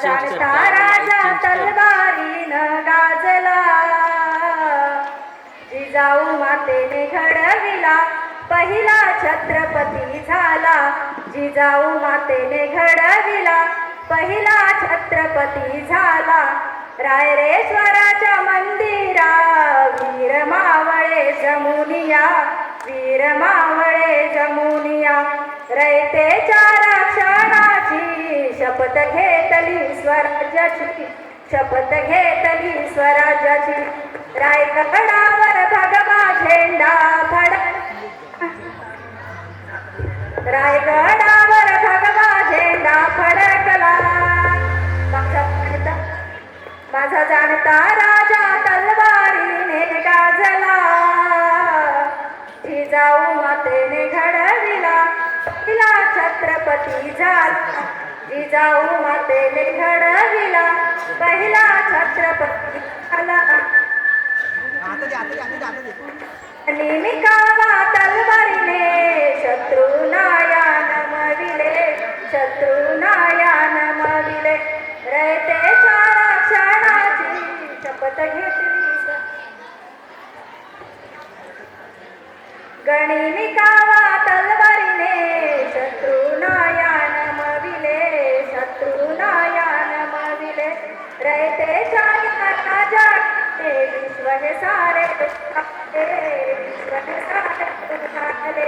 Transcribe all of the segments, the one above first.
जाणता राजा तलवारीनं गाजला, जिजाऊ मातेने घडविला पहिला छत्रपती झाला, जिजाऊ मातेने घडविला पहिला छत्रपती झाला. रायरेश्वराच्या मंदिरा वीर मावळे जमुनिया, वीर मावळे जमुनिया. रयतेच्या रक्षणाची शपथ घेतली स्वराज्याची, शपथ घेतली स्वराज्याची. रायगडावर भगवा झेंडा रायगडावर भगवा झेंडा फडकला. माझा जाणता राजा तलवारीने गाजला, जिजाऊ मातेने घडविला पहिला छत्रपती झाला, जिजाऊ मातेने घडविला पहिला छत्रपती झाला. निमिकावा तलवारीने शत्रुनाया नमविले, शत्रुनाया नमविले. रयतेच्या रक्षणाची शपथ घेतली, गणिमिकावा तलवारीने शत्रुनाया नमविले, शत्रुनाया नमविले. रयतेच्या राजा विश्व हे सारे विश्व हे सारे.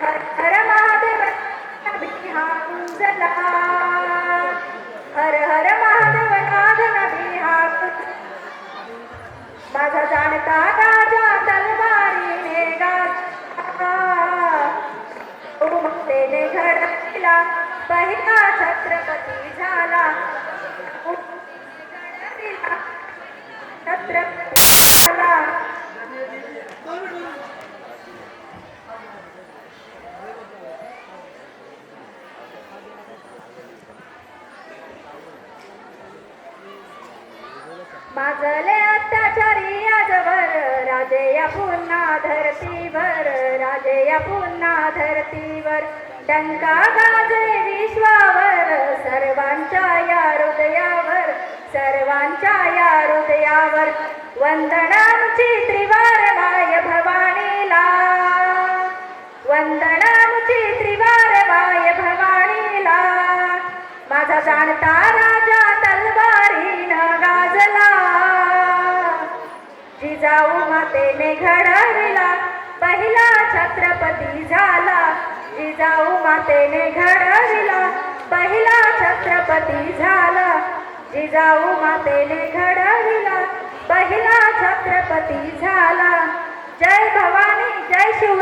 हर हर महादेव हा गुंजला, हर हर महादेव नाद नभी हा. माझा जाणता राजा तलवारीने गाजला, मातेने घडविला पहिला छत्रपती झाला, छत्रपती झाला. माजले अत्याचारी आजवर राजे या पुन्हा धरतीवर, राजे या पुन्हा धरतीवर. डंका गाजे विश्वावर सर्वांच्या या हृदयावर, सर्वांच्या या हृदयावर. वंदनामुची त्रिवार माय भवानीला, वंदनामुची त्रिवार माय भवानीला. माझा जाणता राजा तलवारीनं गाजला, जिजाऊ मातेने घडविला पहिला छत्रपती झाला, जिजाऊ मातेने घडविला पहिला छत्रपती झाला, जिजाऊ मातेने घडविला पहिला छत्रपती झाला. जय भवानी, जय शिव.